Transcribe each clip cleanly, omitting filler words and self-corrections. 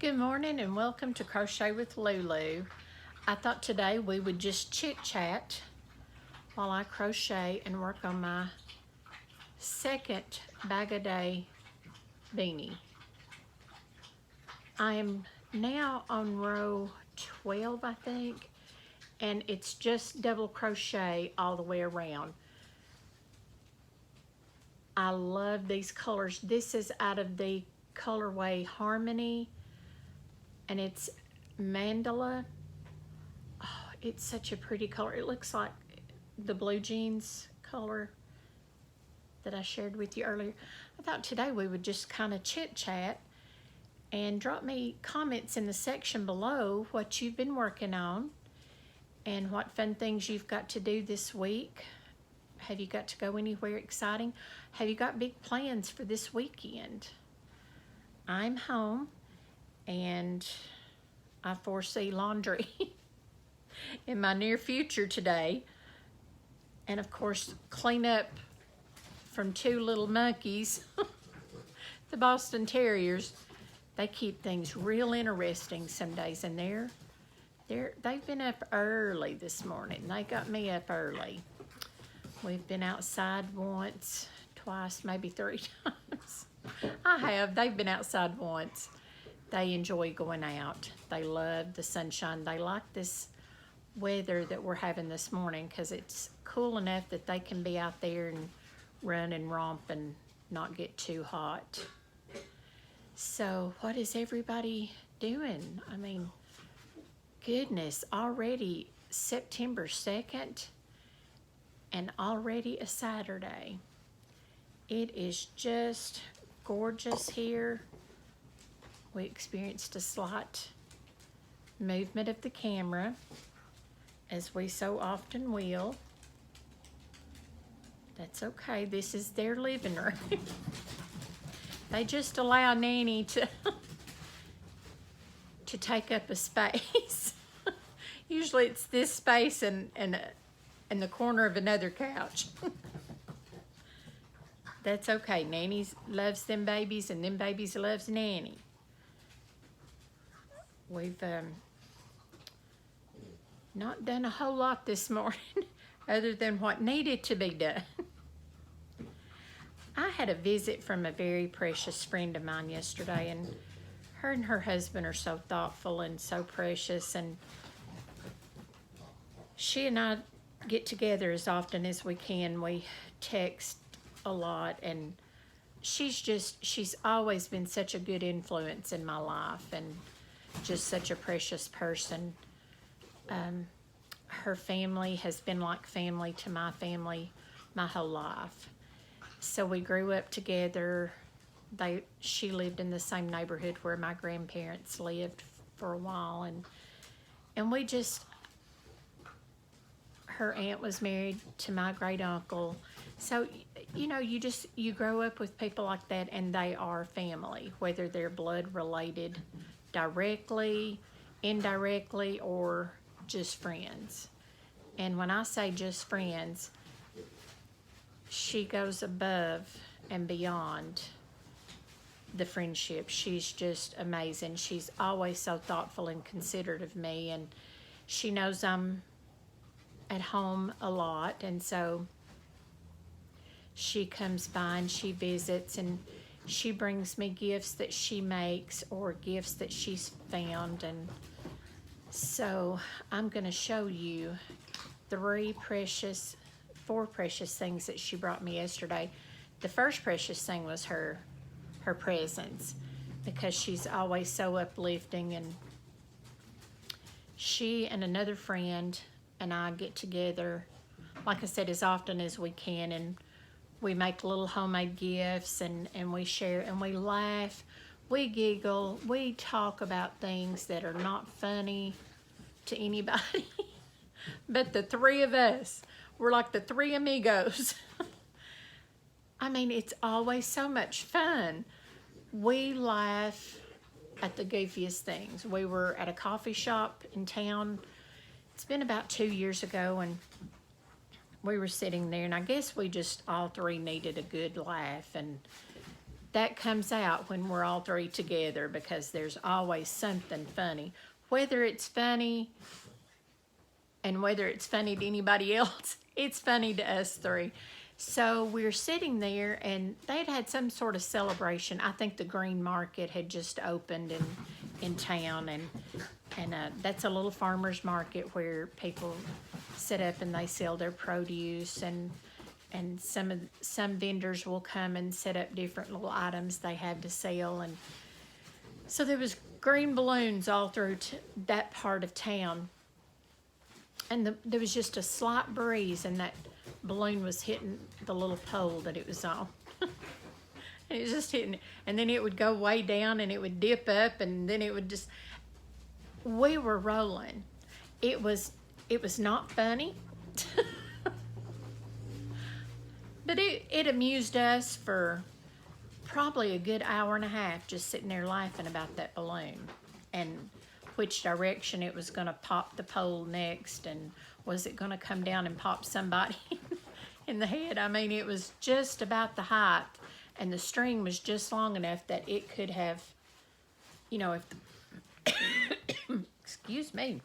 Good morning and welcome to Crochet with Lulu. I thought today we would just chit chat while I crochet and work on my second bag a day beanie. I am now on row 12, I think, and it's just double crochet all the way around. I love these colors. This is out of the colorway Harmony, and it's Mandala. Oh, it's such a pretty color. It looks like the blue jeans color that I shared with you earlier. I thought today we would just kind of chit chat and drop me comments in the section below what you've been working on and what fun things you've got to do this week. Have you got to go anywhere exciting? Have you got big plans for this weekend? I'm home and I foresee laundry in my near future today. And of course, clean up from two little monkeys, the Boston Terriers. They keep things real interesting some days, and they've been up early this morning. They got me up early. We've been outside once, twice, maybe three times. They've been outside once. They enjoy going out. They love the sunshine. They like this weather that we're having this morning because it's cool enough that they can be out there and run and romp and not get too hot. So what is everybody doing? I mean, goodness, already September 2nd and already a Saturday. It is just gorgeous here. We experienced a slight movement of the camera, as we so often will. That's okay. This is their living room. They just allow Nanny to take up a space. Usually it's this space and the corner of another couch. That's okay. Nanny loves them babies and them babies loves Nanny. We've not done a whole lot this morning other than what needed to be done. I had a visit from a very precious friend of mine yesterday, and her husband are so thoughtful and so precious, and she and I get together as often as we can. We text a lot, and she's always been such a good influence in my life and just such a precious person. Her family has been like family to my family my whole life. So we grew up together. She lived in the same neighborhood where my grandparents lived for a while, and we just, her aunt was married to my great uncle. So, you know, you grow up with people like that, and they are family, whether they're blood related directly, indirectly, or just friends. And when I say just friends, she goes above and beyond the friendship. She's just amazing. She's always so thoughtful and considerate of me, and she knows I'm at home a lot, and so she comes by and she visits, and she brings me gifts that she makes or gifts that she's found. And so I'm going to show you four precious things that she brought me yesterday. The first precious thing was her presence, because she's always so uplifting, and she and another friend and I get together, like I said, as often as we can, and we make little homemade gifts, and we share, and we laugh, we giggle, we talk about things that are not funny to anybody. But the three of us, we're like the three amigos. I mean, it's always so much fun. We laugh at the goofiest things. We were at a coffee shop in town. It's been about 2 years ago, and we were sitting there, and I guess we just all three needed a good laugh, and that comes out when we're all three together, because there's always something funny. Whether it's funny and whether it's funny to anybody else, it's funny to us three. So we're sitting there, and they'd had some sort of celebration. I think the Green Market had just opened in town, and that's a little farmer's market where people sit up and they sell their produce, and some vendors will come and set up different little items they have to sell. And so there was green balloons all through that part of town, and there was just a slight breeze, and that balloon was hitting the little pole that it was on. And it was just hitting, and then it would go way down, and it would dip up, and then it would just, we were rolling. It was not funny. But it amused us for probably a good hour and a half, just sitting there laughing about that balloon and which direction it was going to pop the pole next, and was it going to come down and pop somebody in the head. I mean, it was just about the height, and the string was just long enough that it could have, you know, if excuse me,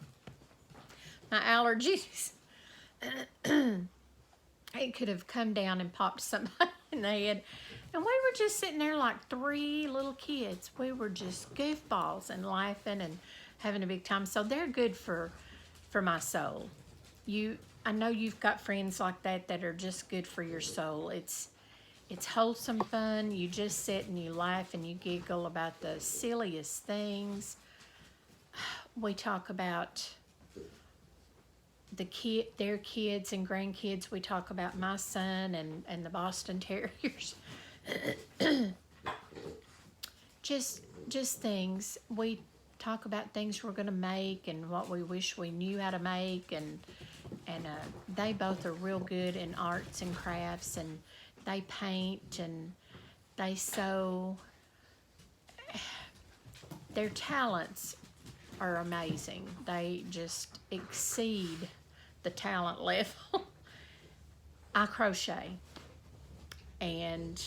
my allergies. It could have come down and popped somebody in the head. And we were just sitting there like three little kids. We were just goofballs and laughing and having a big time. So they're good for my soul. I know you've got friends like that are just good for your soul. It's wholesome fun. You just sit and you laugh and you giggle about the silliest things. We talk about their kids and grandkids. We talk about my son and the Boston Terriers. just things. We talk about things we're going to make and what we wish we knew how to make, and they both are real good in arts and crafts, and they paint and they sew. Their talents are amazing. They just exceed the talent level. I crochet and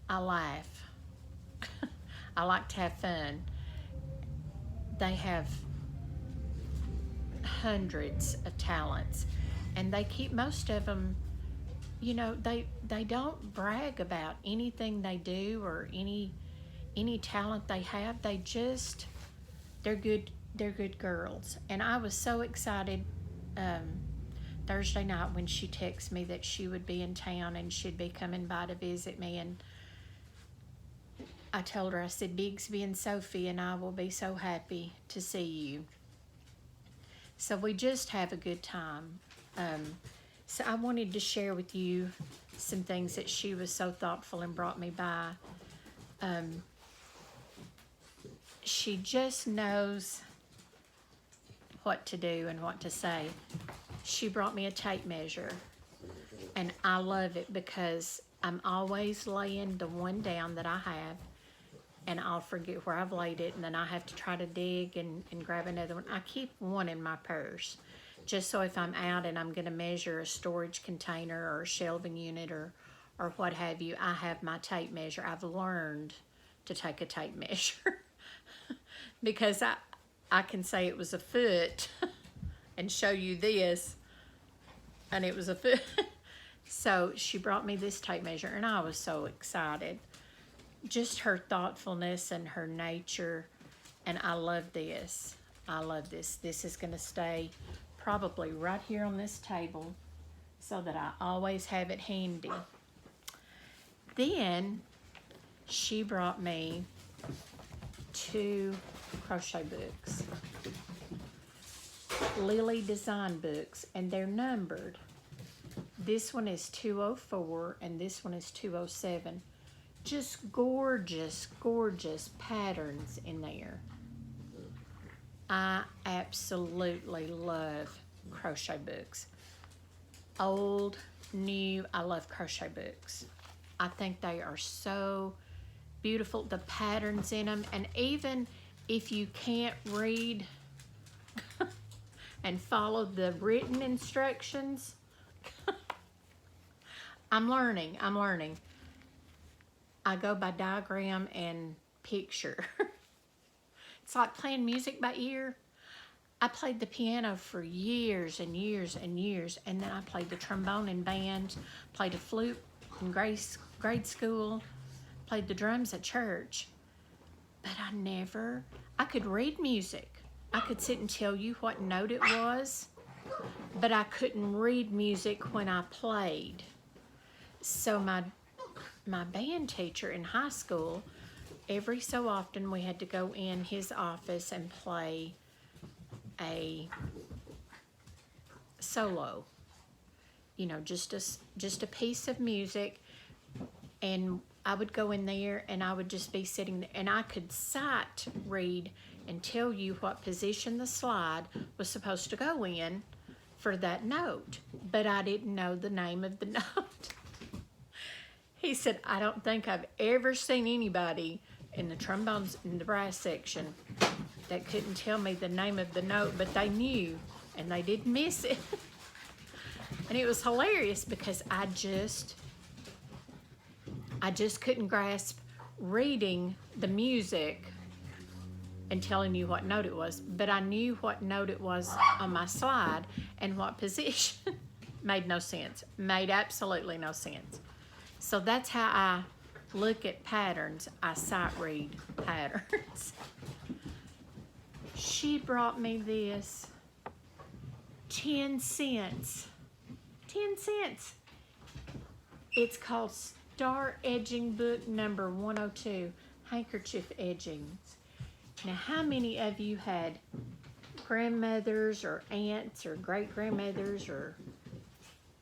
I laugh. I like to have fun. They have hundreds of talents, and they keep most of them, you know, they don't brag about anything they do or any talent they have. They're good girls. And I was so excited Thursday night when she texted me that she would be in town and she'd be coming by to visit me, and I told her, I said, Bigsby and Sophie and I will be so happy to see you. So we just have a good time. So I wanted to share with you some things that she was so thoughtful and brought me by. She just knows what to do and what to say. She brought me a tape measure, and I love it because I'm always laying the one down that I have, and I'll forget where I've laid it, and then I have to try to dig and grab another one. I keep one in my purse, just so if I'm out and I'm going to measure a storage container or a shelving unit or what have you, I have my tape measure. I've learned to take a tape measure because I can say it was a foot and show you this, and it was a foot. So she brought me this tape measure, and I was so excited. Just her thoughtfulness and her nature, and I love this. I love this. This is going to stay probably right here on this table so that I always have it handy. Then she brought me 2 crochet books, Lily design books, and they're numbered. This one is 204 and this one is 207. Just gorgeous, gorgeous patterns in there. I absolutely love crochet books. Old, new, I love crochet books. I think they are so beautiful, the patterns in them, and even if you can't read and follow the written instructions, I'm learning. I go by diagram and picture. It's like playing music by ear. I played the piano for years and years and years, and then I played the trombone in band, played a flute in grade school, played the drums at church. But I could read music. I could sit and tell you what note it was, but I couldn't read music when I played. So my band teacher in high school, every so often we had to go in his office and play a solo, you know, just a piece of music, and I would go in there and I would just be sitting there, and I could sight read and tell you what position the slide was supposed to go in for that note, but I didn't know the name of the note. He said, I don't think I've ever seen anybody in the trombones, in the brass section, that couldn't tell me the name of the note, but they knew, and they didn't miss it. And it was hilarious because I just couldn't grasp reading the music and telling you what note it was, but I knew what note it was on my slide and what position. Made no sense. Made absolutely no sense. So that's how I look at patterns. I sight read patterns. She brought me this. 10 cents. 10 cents. It's called Star Edging Book number 102, Handkerchief Edgings. Now, how many of you had grandmothers or aunts or great-grandmothers or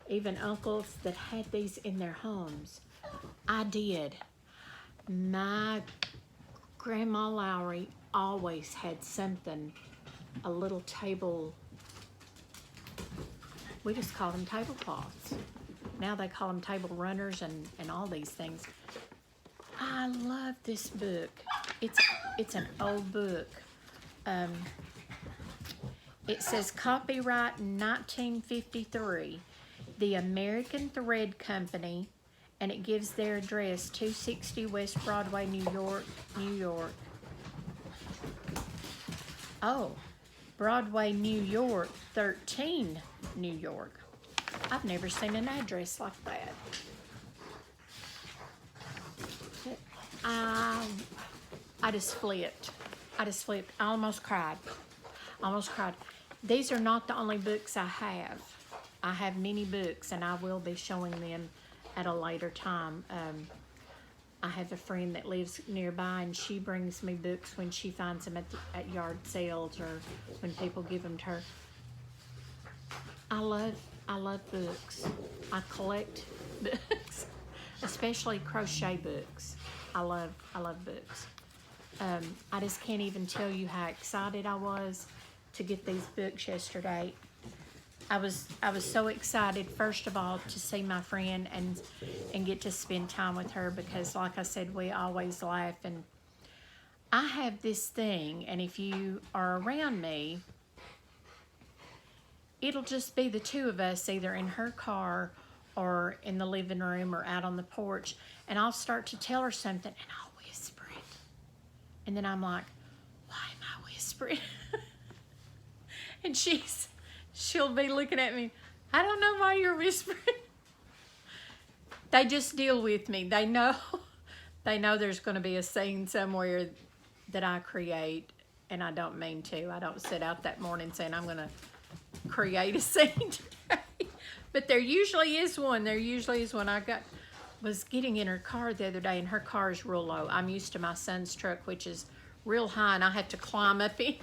even uncles that had these in their homes? I did. My Grandma Lowry always had something, a little table, we just call them tablecloths. Now they call them table runners and all these things. I love this book. It's an old book. It says copyright 1953, the American Thread Company, and it gives their address 260 West Broadway, New York, New York. Oh, Broadway, New York, 13, New York. I've never seen an address like that. I just flipped. I almost cried. These are not the only books I have. I have many books, and I will be showing them at a later time. I have a friend that lives nearby, and she brings me books when she finds them at yard sales or when people give them to her. I love books. I collect books, especially crochet books. I love books. I just can't even tell you how excited I was to get these books yesterday. I was so excited, first of all, to see my friend and get to spend time with her because, like I said, we always laugh. And I have this thing, and if you are around me, it'll just be the two of us, either in her car or in the living room or out on the porch, and I'll start to tell her something, and I'll whisper it. And then I'm like, why am I whispering? And she'll be looking at me, I don't know why you're whispering. They just deal with me. They know there's going to be a scene somewhere that I create, and I don't mean to. I don't sit out that morning saying I'm going to create a scene today. But there usually is one. I was getting in her car the other day, and her car is real low. I'm used to my son's truck, which is real high, and I have to climb up in.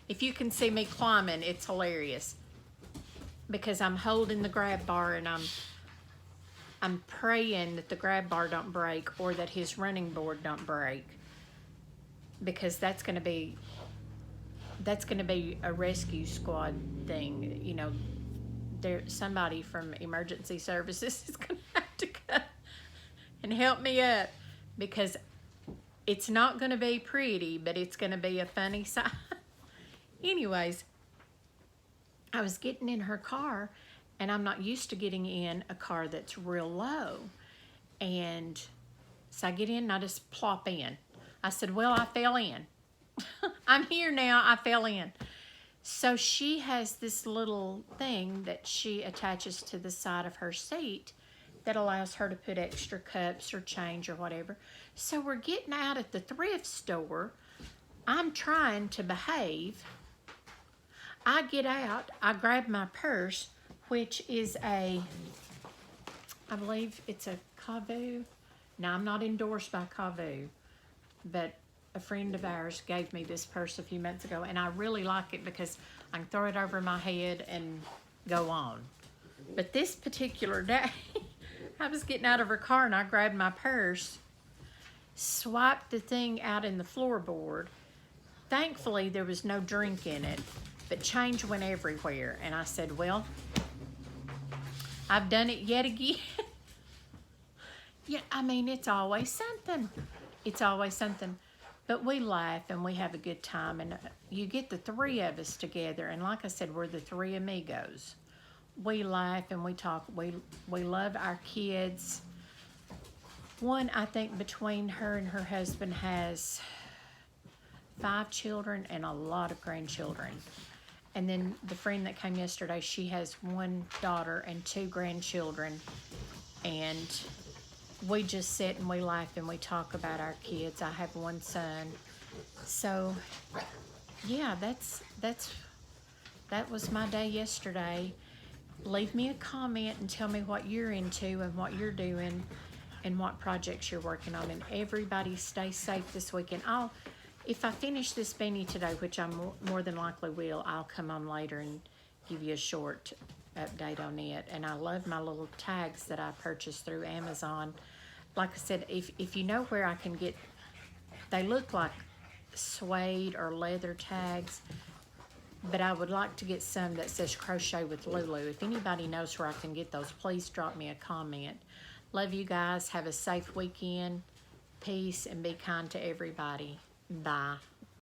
If you can see me climbing, it's hilarious. Because I'm holding the grab bar, and I'm praying that the grab bar don't break or that his running board don't break. Because that's going to be a rescue squad thing. You know, somebody from emergency services is going to have to come and help me up, because it's not going to be pretty, but it's going to be a funny sight. Anyways, I was getting in her car, and I'm not used to getting in a car that's real low. And So I get in and I just plop in. I said, well, I fell in. I'm here now, I fell in. So she has this little thing that she attaches to the side of her seat that allows her to put extra cups or change or whatever. So we're getting out at the thrift store. I'm trying to behave. I get out, I grab my purse, which is I believe it's a Cavu. Now, I'm not endorsed by Cavu, but a friend of ours gave me this purse a few months ago, and I really like it because I can throw it over my head and go on. But this particular day, I was getting out of her car and I grabbed my purse, swiped the thing out in the floorboard. Thankfully, there was no drink in it, but change went everywhere. And I said, well, I've done it yet again. Yeah, I mean, it's always something. It's always something. But we laugh and we have a good time. And you get the three of us together. And like I said, we're the three amigos. We laugh and we talk. We love our kids. One, I think, between her and her husband has 5 children and a lot of grandchildren. And then the friend that came yesterday, she has 1 daughter and 2 grandchildren. And we just sit and we laugh and we talk about our kids. I have 1 son. So, yeah, that was my day yesterday. Leave me a comment and tell me what you're into and what you're doing and what projects you're working on. And everybody stay safe this weekend. If I finish this beanie today, which I more than likely will, I'll come on later and give you a short update on it. And I love my little tags that I purchased through Amazon. Like I said, if you know where I can get, they look like suede or leather tags, but I would like to get some that says Crochet with Lulu. If anybody knows where I can get those, please drop me a comment. Love you guys. Have a safe weekend. Peace and be kind to everybody. Bye.